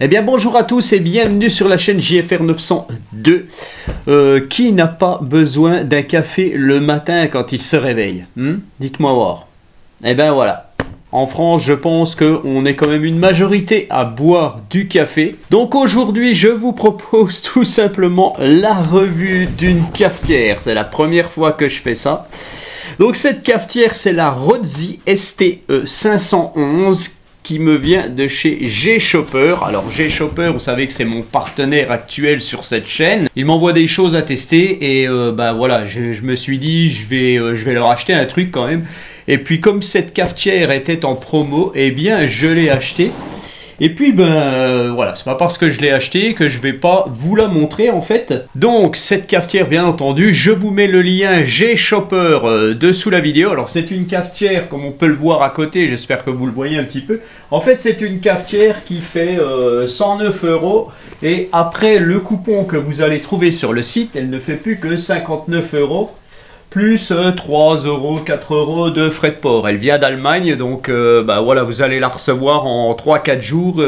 Eh bien bonjour à tous et bienvenue sur la chaîne JFR 902. Qui n'a pas besoin d'un café le matin quand il se réveille, Dites-moi voir. Eh bien voilà. En France, je pense qu'on est quand même une majorité à boire du café. Donc aujourd'hui, je vous propose tout simplement la revue d'une cafetière. C'est la première fois que je fais ça. Donc cette cafetière, c'est la Rozzi STE 511 qui me vient de chez G-Shopper. Alors G-Shopper, vous savez que c'est mon partenaire actuel sur cette chaîne. Il m'envoie des choses à tester et bah voilà, je me suis dit je vais leur acheter un truc quand même. Et puis comme cette cafetière était en promo, eh bien je l'ai acheté. Et puis voilà, c'est pas parce que je l'ai acheté que je vais pas vous la montrer en fait. Donc cette cafetière, bien entendu, je vous mets le lien G-Shopper dessous la vidéo. Alors c'est une cafetière comme on peut le voir à côté, j'espère que vous le voyez un petit peu. En fait c'est une cafetière qui fait 109 € et après le coupon que vous allez trouver sur le site, elle ne fait plus que 59 € plus 3 €, 4 € de frais de port. Elle vient d'Allemagne, donc bah voilà, vous allez la recevoir en 3-4 jours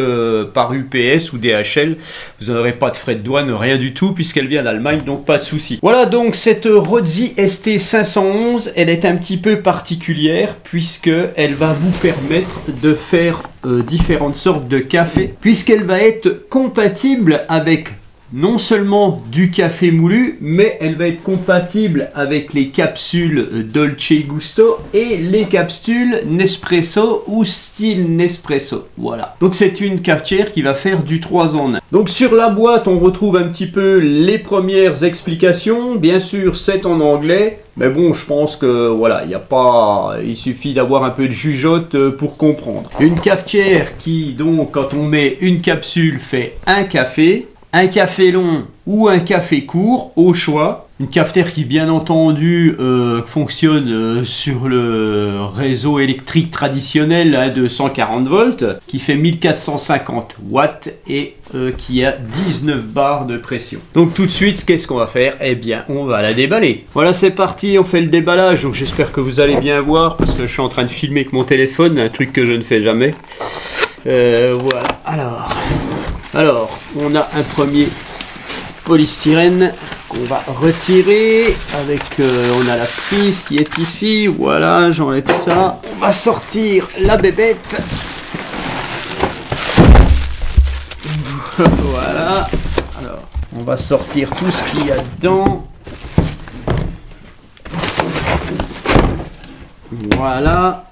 par UPS ou DHL. Vous n'aurez pas de frais de douane, rien du tout, puisqu'elle vient d'Allemagne, donc pas de souci. Voilà, donc cette Rozzi ST 511, elle est un petit peu particulière, puisqu'elle va vous permettre de faire différentes sortes de café, puisqu'elle va être compatible avec non seulement du café moulu, mais elle va être compatible avec les capsules Dolce Gusto et les capsules Nespresso ou style Nespresso. Voilà. Donc c'est une cafetière qui va faire du 3 en 1. Donc sur la boîte, on retrouve un petit peu les premières explications. Bien sûr, c'est en anglais. Mais bon, je pense que voilà, il suffit d'avoir un peu de jugeote pour comprendre. Une cafetière qui, donc, quand on met une capsule, fait un café long ou un café court, au choix. Une cafetière qui, bien entendu, fonctionne sur le réseau électrique traditionnel de 140 volts, qui fait 1450 watts et qui a 19 bars de pression. Donc tout de suite, qu'est-ce qu'on va faire? Eh bien, on va la déballer. Voilà, c'est parti, on fait le déballage. Donc j'espère que vous allez bien voir, parce que je suis en train de filmer avec mon téléphone, un truc que je ne fais jamais. Voilà, alors, on a un premier polystyrène qu'on va retirer avec, on a la prise qui est ici, voilà, j'enlève ça. On va sortir la bébête. Voilà, alors, on va sortir tout ce qu'il y a dedans. Voilà.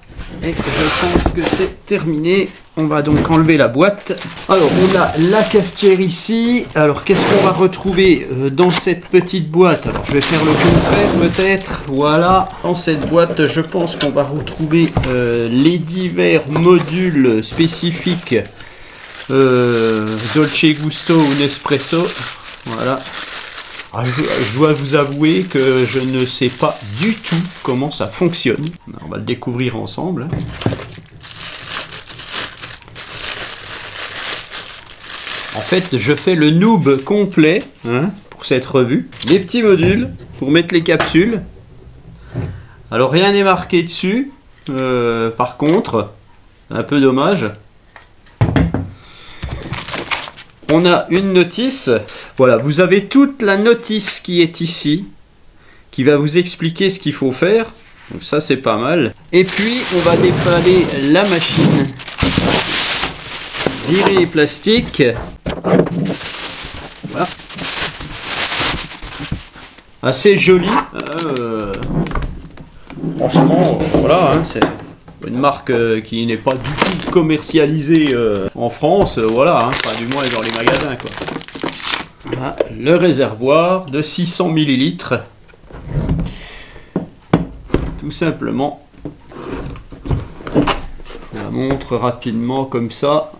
Et je pense que c'est terminé. On va donc enlever la boîte. Alors on a la cafetière ici. Alors qu'est-ce qu'on va retrouver dans cette petite boîte? Alors je vais faire le contraire peut-être. Voilà. Dans cette boîte, je pense qu'on va retrouver les divers modules spécifiques Dolce Gusto ou Nespresso. Voilà. Ah, je dois vous avouer que je ne sais pas du tout comment ça fonctionne. On va le découvrir ensemble. En fait, je fais le noob complet pour cette revue. Des petits modules pour mettre les capsules. Alors rien n'est marqué dessus. Par contre, un peu dommage. On a une notice, voilà, vous avez toute la notice qui est ici, qui va vous expliquer ce qu'il faut faire, donc ça c'est pas mal. Et puis on va déballer la machine, virer les plastiques, voilà. Assez joli, franchement, voilà, c'est une marque qui n'est pas du tout commercialisée en France, voilà, enfin du moins dans les magasins quoi. Voilà, le réservoir de 600 ml, tout simplement. Je la montre rapidement comme ça.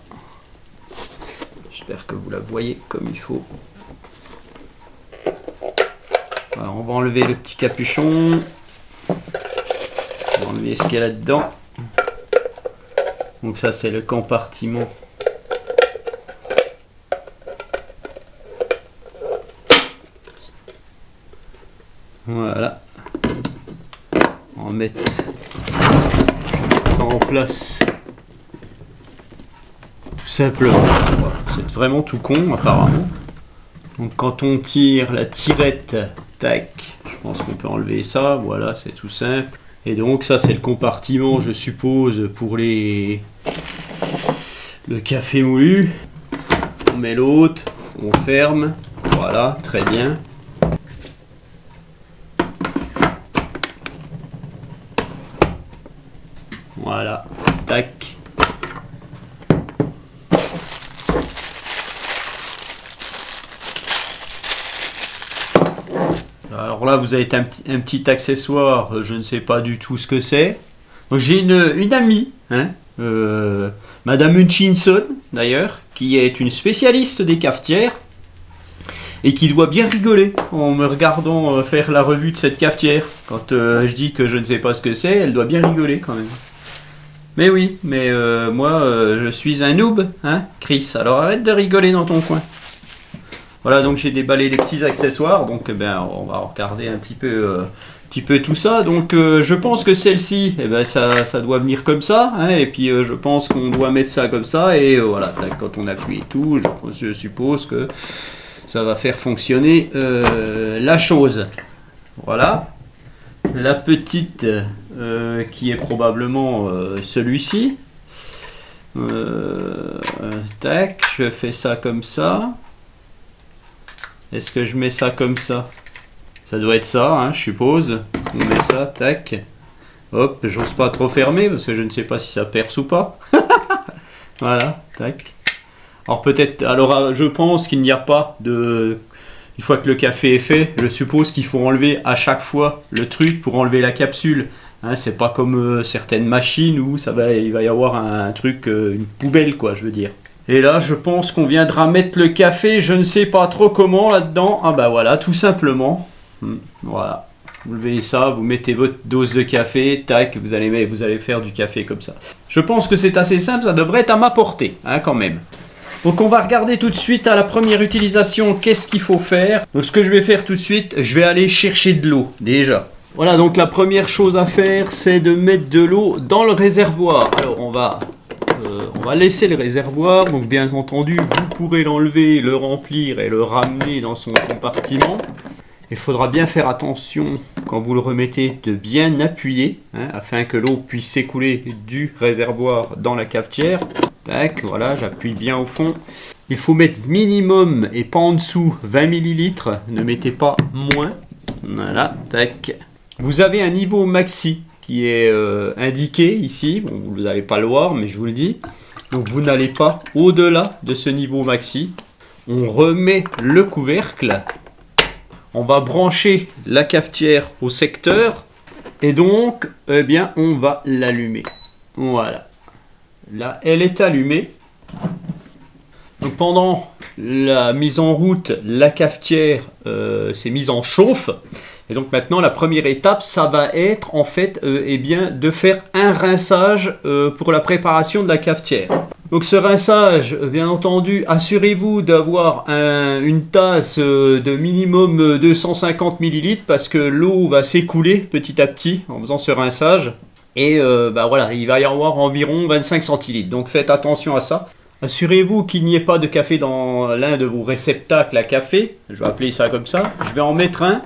J'espère que vous la voyez comme il faut. Alors, on va enlever le petit capuchon. On va enlever ce qu'il y a là-dedans. Donc ça c'est le compartiment. Voilà. On va mettre ça en place. Tout simplement. Voilà. C'est vraiment tout con apparemment. Donc quand on tire la tirette, tac, je pense qu'on peut enlever ça, voilà, c'est tout simple. Et donc ça c'est le compartiment, je suppose, pour le café moulu. On met l'autre, on ferme, voilà, très bien. Voilà, tac. Alors là, vous avez un petit accessoire, je ne sais pas du tout ce que c'est. Donc j'ai une amie, hein, Madame Hutchinson d'ailleurs, qui est une spécialiste des cafetières et qui doit bien rigoler en me regardant faire la revue de cette cafetière. Quand je dis que je ne sais pas ce que c'est, elle doit bien rigoler quand même. Mais oui, mais moi je suis un noob, hein, Chris, alors arrête de rigoler dans ton coin. Voilà, donc j'ai déballé les petits accessoires, donc ben, on va regarder un petit peu tout ça. Donc je pense que celle-ci, eh ben, ça doit venir comme ça, hein, et puis je pense qu'on doit mettre ça comme ça, et voilà, quand on appuie et tout, je suppose que ça va faire fonctionner la chose. Voilà. La petite qui est probablement celui-ci. Tac, je fais ça comme ça. Est-ce que je mets ça comme ça? Ça doit être ça, hein, je suppose. On met ça, tac. Hop, j'ose pas trop fermer parce que je ne sais pas si ça perce ou pas. Voilà, tac. Alors peut-être, alors je pense qu'il n'y a pas de... Une fois que le café est fait, je suppose qu'il faut enlever à chaque fois le truc pour enlever la capsule. Hein, c'est pas comme certaines machines où il va y avoir un truc, une poubelle quoi, je veux dire. Et là, je pense qu'on viendra mettre le café, je ne sais pas trop comment là-dedans. Ah bah voilà, tout simplement. Voilà. Vous levez ça, vous mettez votre dose de café, tac, vous allez faire du café comme ça. Je pense que c'est assez simple, ça devrait être à ma portée, hein, quand même. Donc on va regarder tout de suite à la première utilisation, qu'est-ce qu'il faut faire. Donc ce que je vais faire tout de suite, je vais aller chercher de l'eau, déjà. Voilà, donc la première chose à faire, c'est de mettre de l'eau dans le réservoir. Alors on va laisser le réservoir, donc bien entendu, vous pourrez l'enlever, le remplir et le ramener dans son compartiment. Il faudra bien faire attention quand vous le remettez de bien appuyer, hein, afin que l'eau puisse s'écouler du réservoir dans la cafetière. Tac, voilà, j'appuie bien au fond. Il faut mettre minimum et pas en dessous 20 ml, ne mettez pas moins. Voilà, tac. Vous avez un niveau maxi qui est indiqué ici. Bon, vous n'allez pas le voir, mais je vous le dis. Donc vous n'allez pas au-delà de ce niveau maxi. On remet le couvercle. On va brancher la cafetière au secteur. Et donc, eh bien, on va l'allumer. Voilà. Là, elle est allumée. Donc pendant la mise en route, la cafetière s'est mise en chauffe. Et donc maintenant, la première étape, ça va être en fait eh bien, de faire un rinçage pour la préparation de la cafetière. Donc ce rinçage, bien entendu, assurez-vous d'avoir une tasse de minimum 250 ml parce que l'eau va s'écouler petit à petit en faisant ce rinçage. Et bah voilà, il va y avoir environ 25 centilitres. Donc faites attention à ça. Assurez-vous qu'il n'y ait pas de café dans l'un de vos réceptacles à café. Je vais appeler ça comme ça. Je vais en mettre un.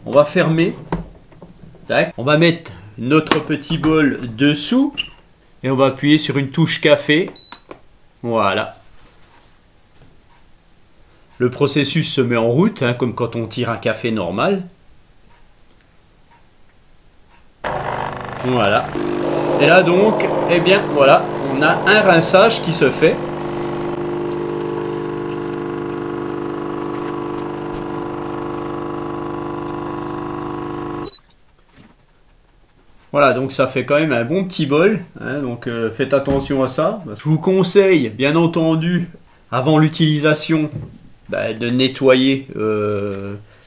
On va fermer. Tac. On va mettre notre petit bol dessous. Et on va appuyer sur une touche café. Voilà. Le processus se met en route, hein, comme quand on tire un café normal. Voilà. Et là donc, eh bien voilà, on a un rinçage qui se fait. Voilà, donc ça fait quand même un bon petit bol, hein, donc faites attention à ça. Je vous conseille, bien entendu, avant l'utilisation, de nettoyer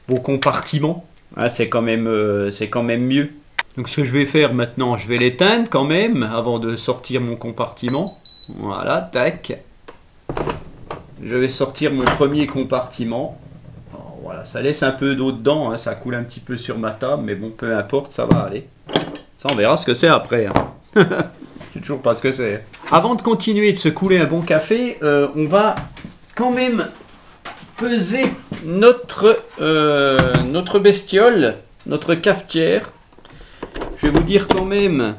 vos compartiments. Hein, c'est quand même mieux. Donc ce que je vais faire maintenant, je vais l'éteindre quand même avant de sortir mon compartiment. Voilà, tac. Je vais sortir mon premier compartiment. Alors, voilà, ça laisse un peu d'eau dedans, hein, ça coule un petit peu sur ma table, mais bon, peu importe, ça va aller. Ça, on verra ce que c'est après. Hein. sais toujours pas ce que c'est. Avant de continuer de se couler un bon café, on va quand même peser notre bestiole, notre cafetière. Je vais vous dire quand même,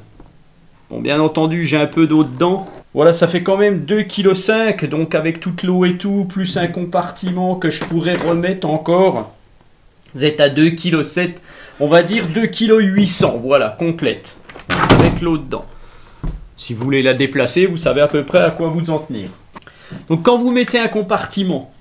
bon bien entendu j'ai un peu d'eau dedans. Voilà, ça fait quand même 2,5 kg, donc avec toute l'eau et tout, plus un compartiment que je pourrais remettre encore. Vous êtes à 2,7 kg, on va dire 2,8 kg, voilà, complète, avec l'eau dedans. Si vous voulez la déplacer, vous savez à peu près à quoi vous en tenir. Donc quand vous mettez un compartiment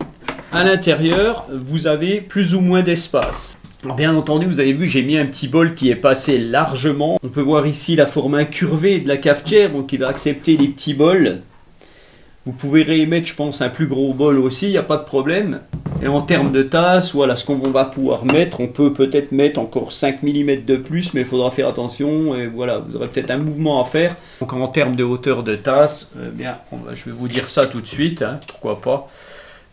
à l'intérieur, vous avez plus ou moins d'espace. Alors bien entendu, vous avez vu, j'ai mis un petit bol qui est passé largement. On peut voir ici la forme incurvée de la cafetière, donc il va accepter les petits bols. Vous pouvez réémettre, je pense, un plus gros bol aussi, il n'y a pas de problème. Et en termes de tasse, voilà ce qu'on va pouvoir mettre. On peut peut-être mettre encore 5 mm de plus, mais il faudra faire attention. Et voilà, vous aurez peut-être un mouvement à faire. Donc en termes de hauteur de tasse, bien, je vais vous dire ça tout de suite, hein, pourquoi pas.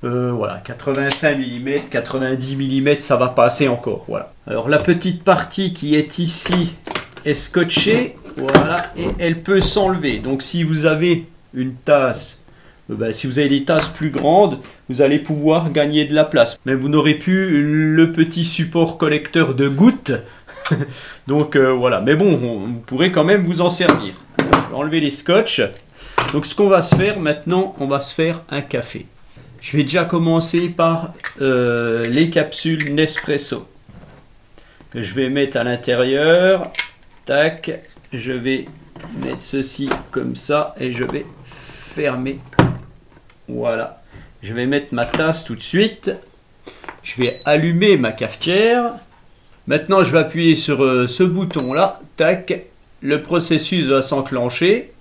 Voilà, 85 mm, 90 mm, ça va passer encore. Voilà. Alors la petite partie qui est ici est scotchée, voilà, et elle peut s'enlever. Donc si vous avez une tasse, si vous avez des tasses plus grandes, vous allez pouvoir gagner de la place. Mais vous n'aurez plus le petit support collecteur de gouttes. Donc voilà, mais bon, vous pourrez quand même vous en servir. Je vais enlever les scotch. Donc ce qu'on va se faire maintenant, on va se faire un café. Je vais déjà commencer par les capsules Nespresso que je vais mettre à l'intérieur. Tac, je vais mettre ceci comme ça et je vais fermer. Voilà, je vais mettre ma tasse tout de suite. Je vais allumer ma cafetière. Maintenant, je vais appuyer sur ce bouton là. Tac, le processus va s'enclencher.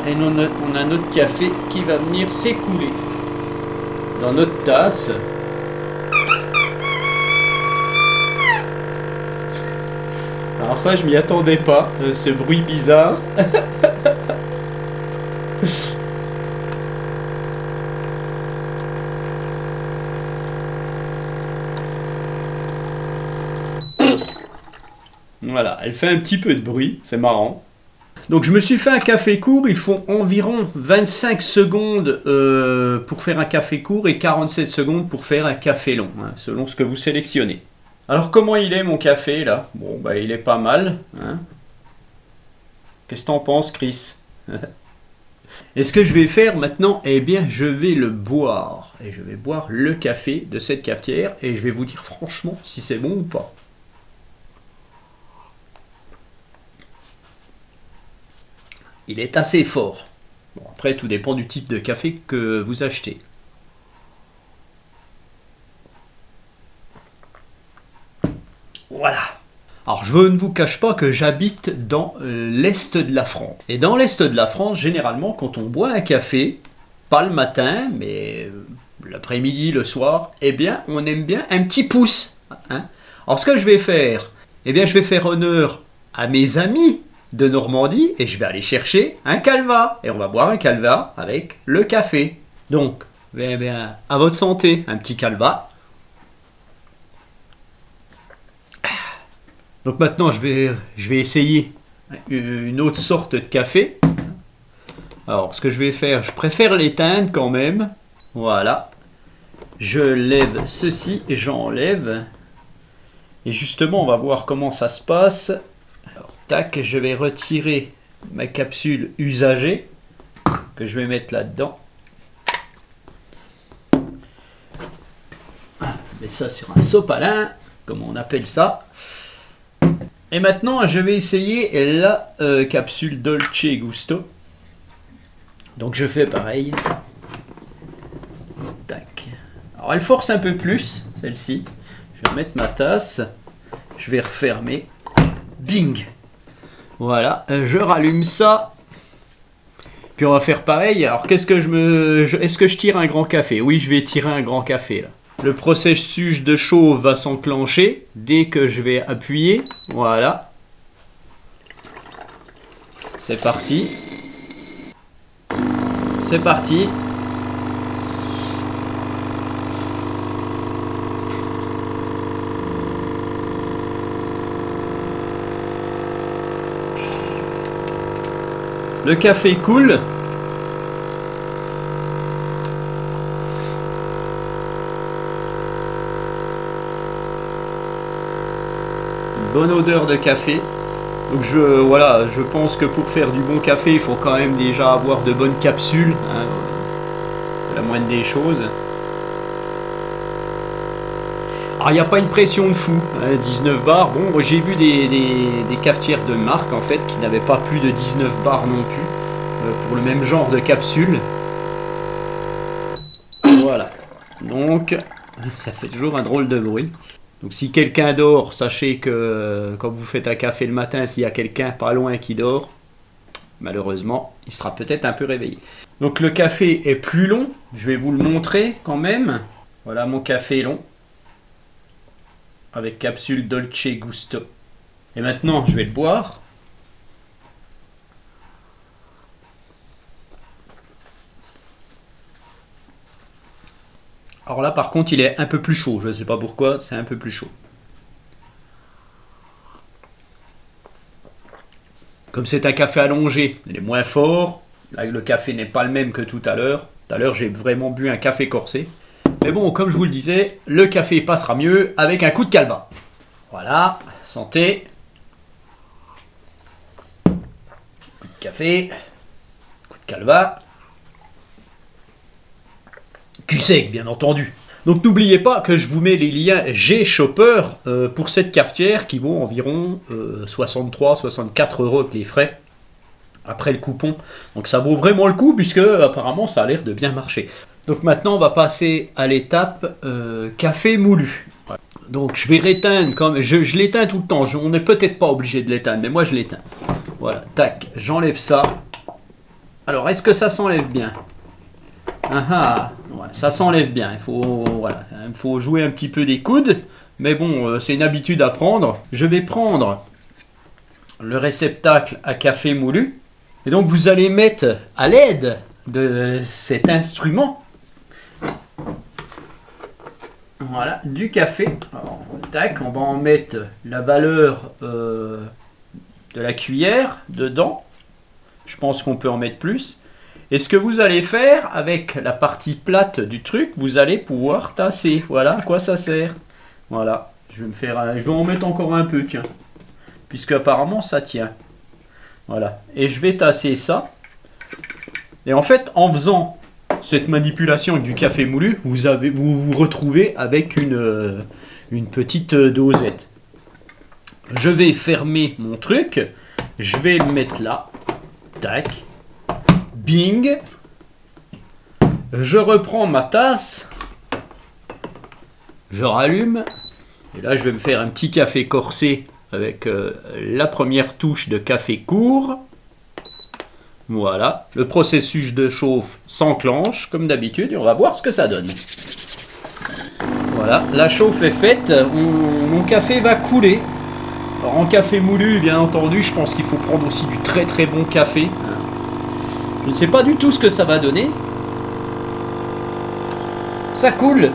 Et on a notre café qui va venir s'écouler dans notre tasse. Alors ça, je m'y attendais pas, ce bruit bizarre. Voilà, elle fait un petit peu de bruit, c'est marrant. Donc je me suis fait un café court, il faut environ 25 secondes pour faire un café court et 47 secondes pour faire un café long, hein, selon ce que vous sélectionnez. Alors comment il est mon café là? Bon bah il est pas mal. Hein. Qu'est-ce que t'en penses Chris? Et ce que je vais faire maintenant, eh bien je vais le boire. Et je vais boire le café de cette cafetière et je vais vous dire franchement si c'est bon ou pas. Il est assez fort. Bon, après, tout dépend du type de café que vous achetez. Voilà. Alors, je ne vous cache pas que j'habite dans l'Est de la France. Et dans l'Est de la France, généralement, quand on boit un café, pas le matin, mais l'après-midi, le soir, eh bien, on aime bien un petit pouce. Hein. Alors, ce que je vais faire, eh bien, je vais faire honneur à mes amis de Normandie et je vais aller chercher un calva et on va boire un calva avec le café. Donc, eh bien, à votre santé, un petit calva. Donc maintenant, je vais essayer une autre sorte de café. Alors, ce que je vais faire, je préfère l'éteindre quand même. Voilà. Je lève ceci et j'enlève. Et justement, on va voir comment ça se passe. Alors, tac, je vais retirer ma capsule usagée que je vais mettre là-dedans. Je mets ça sur un sopalin, comme on appelle ça. Et maintenant, je vais essayer la capsule Dolce Gusto. Donc, je fais pareil. Tac. Alors, elle force un peu plus, celle-ci. Je vais mettre ma tasse. Je vais refermer. Bing! Voilà, je rallume ça. Puis on va faire pareil. Alors, qu'est-ce que est-ce que je tire un grand café? Oui, je vais tirer un grand café, là. Le processus de chauffe va s'enclencher dès que je vais appuyer. Voilà. C'est parti. C'est parti. Le café coule. Bonne odeur de café. Donc voilà, je pense que pour faire du bon café, il faut quand même déjà avoir de bonnes capsules, hein, c'est la moindre des choses. Alors il n'y a pas une pression de fou, hein, 19 bars. Bon, j'ai vu des cafetières de marque en fait qui n'avaient pas plus de 19 bars non plus pour le même genre de capsule. Voilà. Donc ça fait toujours un drôle de bruit. Donc si quelqu'un dort, sachez que quand vous faites un café le matin, s'il y a quelqu'un pas loin qui dort, malheureusement, il sera peut-être un peu réveillé. Donc le café est plus long, je vais vous le montrer quand même. Voilà mon café long, avec capsule Dolce Gusto. Et maintenant, je vais le boire. Alors là, par contre, il est un peu plus chaud. Je ne sais pas pourquoi, c'est un peu plus chaud. Comme c'est un café allongé, il est moins fort. Là, le café n'est pas le même que tout à l'heure. Tout à l'heure, j'ai vraiment bu un café corsé. Mais bon, comme je vous le disais, le café passera mieux avec un coup de calva. Voilà, santé. Coup de café. Coup de calva. Cul sec, bien entendu. Donc n'oubliez pas que je vous mets les liens G-Shopper pour cette cafetière qui vaut environ 63-64 € avec les frais après le coupon. Donc ça vaut vraiment le coup puisque apparemment ça a l'air de bien marcher. Donc maintenant on va passer à l'étape café moulu. Donc je vais l'éteindre comme je l'éteins tout le temps. On n'est peut-être pas obligé de l'éteindre, mais moi je l'éteins. Voilà, tac, j'enlève ça. Alors est-ce que ça s'enlève bien? Ouais, ça s'enlève bien. Voilà, il faut jouer un petit peu des coudes. Mais bon, c'est une habitude à prendre. Je vais prendre le réceptacle à café moulu. Et donc vous allez mettre à l'aide de cet instrument, voilà, du café. Alors, tac, on va en mettre la valeur de la cuillère dedans. Je pense qu'on peut en mettre plus. Et ce que vous allez faire avec la partie plate du truc, vous allez pouvoir tasser. Voilà à quoi ça sert. Voilà, je vais en mettre encore un peu, tiens. Puisque apparemment ça tient. Voilà, et je vais tasser ça. Et en fait, en faisant cette manipulation avec du café moulu, vous vous retrouvez avec une petite dosette. Je vais fermer mon truc. Je vais le mettre là. Tac. Bing. Je reprends ma tasse. Je rallume. Et là, je vais me faire un petit café corsé avec la première touche de café court. Voilà. Le processus de chauffe s'enclenche comme d'habitude et on va voir ce que ça donne. Voilà. La chauffe est faite. Mon café va couler. Alors, en café moulu, bien entendu, je pense qu'il faut prendre aussi du très très bon café. Je ne sais pas du tout ce que ça va donner. Ça coule.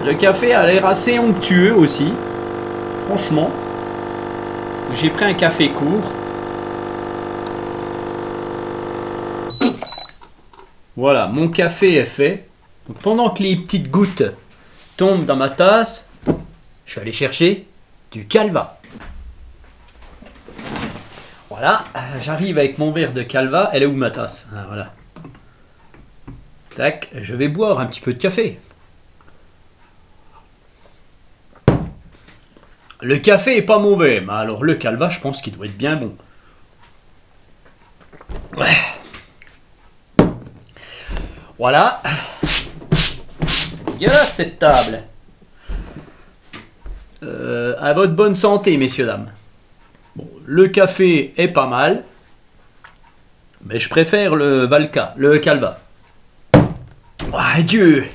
Le café a l'air assez onctueux aussi. Franchement. J'ai pris un café court. Voilà, mon café est fait. Donc, pendant que les petites gouttes tombent dans ma tasse, je vais aller chercher du calva. Voilà, j'arrive avec mon verre de calva. Elle est où ma tasse? Ah, voilà. Tac, je vais boire un petit peu de café. Le café est pas mauvais, mais alors le calva, je pense qu'il doit être bien bon. Ouais. Voilà. Dégueulasse cette table. À votre bonne santé, messieurs, dames. Bon, le café est pas mal, mais je préfère le calva. Ah, Dieu!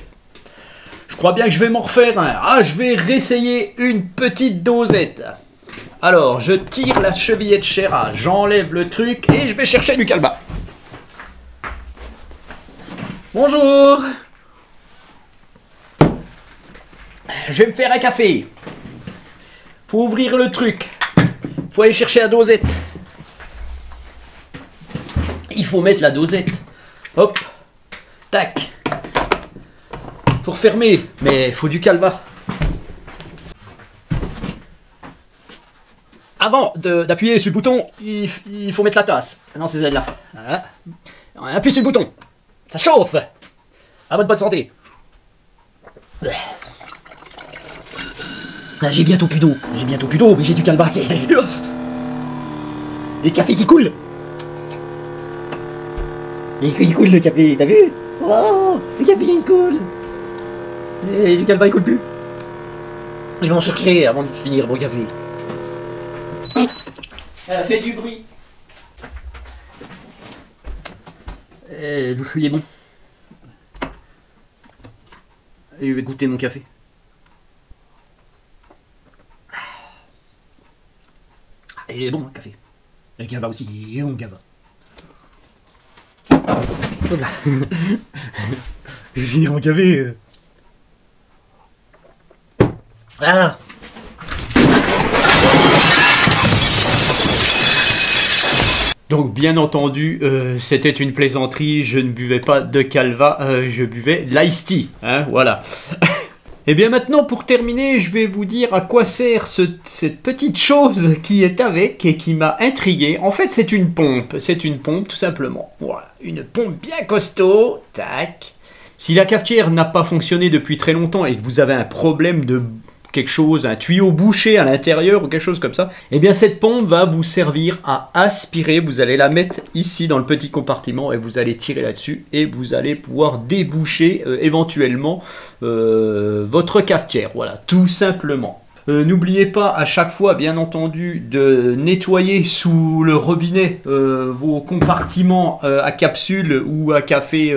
Je crois bien que je vais m'en refaire un. Ah, je vais réessayer une petite dosette. Alors, je tire la chevillette Chéra, j'enlève le truc et je vais chercher du calva. Bonjour. Je vais me faire un café. Faut ouvrir le truc. Faut aller chercher la dosette. Il faut mettre la dosette. Hop. Tac. Faut refermer. Mais faut du calva. Avant d'appuyer sur le bouton, il faut mettre la tasse. Non, c'est celle-là. Voilà. On appuie sur le bouton. Ça chauffe. À votre bonne santé. Ah, j'ai bientôt plus d'eau. Mais j'ai du calva. Le café qui coule. Il coule le café, t'as vu? Oh, le café il coule. Et le calva il coule plus. Je vais en chercher avant de finir mon café. Elle a fait du bruit. Il est bon. Et je vais goûter mon café. Il est bon le café. Le cava aussi, il est bon le cava. Voilà. Je vais finir mon café. Voilà. Donc bien entendu, c'était une plaisanterie, je ne buvais pas de calva, je buvais de l'ice tea, hein, voilà. Et bien maintenant, pour terminer, je vais vous dire à quoi sert cette petite chose qui est avec et qui m'a intrigué. En fait, c'est une pompe tout simplement. Voilà, une pompe bien costaud, tac. Si la cafetière n'a pas fonctionné depuis très longtemps et que vous avez un problème de quelque chose, un tuyau bouché à l'intérieur ou quelque chose comme ça, eh bien cette pompe va vous servir à aspirer. Vous allez la mettre ici dans le petit compartiment et vous allez tirer là-dessus et vous allez pouvoir déboucher éventuellement votre cafetière. Voilà, tout simplement. N'oubliez pas à chaque fois, bien entendu, de nettoyer sous le robinet vos compartiments à capsule ou à café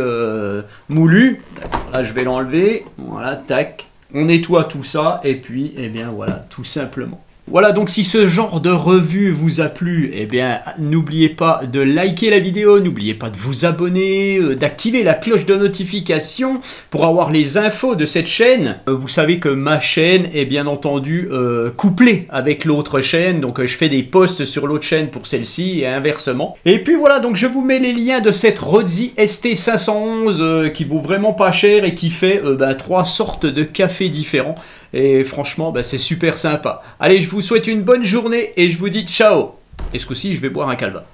moulu. Là, je vais l'enlever. Voilà, tac. On nettoie tout ça et puis, eh bien voilà, tout simplement. Voilà, donc si ce genre de revue vous a plu, eh bien n'oubliez pas de liker la vidéo, n'oubliez pas de vous abonner, d'activer la cloche de notification pour avoir les infos de cette chaîne. Vous savez que ma chaîne est bien entendu couplée avec l'autre chaîne, donc je fais des posts sur l'autre chaîne pour celle-ci et inversement. Et puis voilà, donc je vous mets les liens de cette Rozzi ST511 qui vaut vraiment pas cher et qui fait 3 sortes de cafés différents. Et franchement, c'est super sympa. Allez, je vous souhaite une bonne journée et je vous dis ciao. Et ce coup-ci, je vais boire un calva.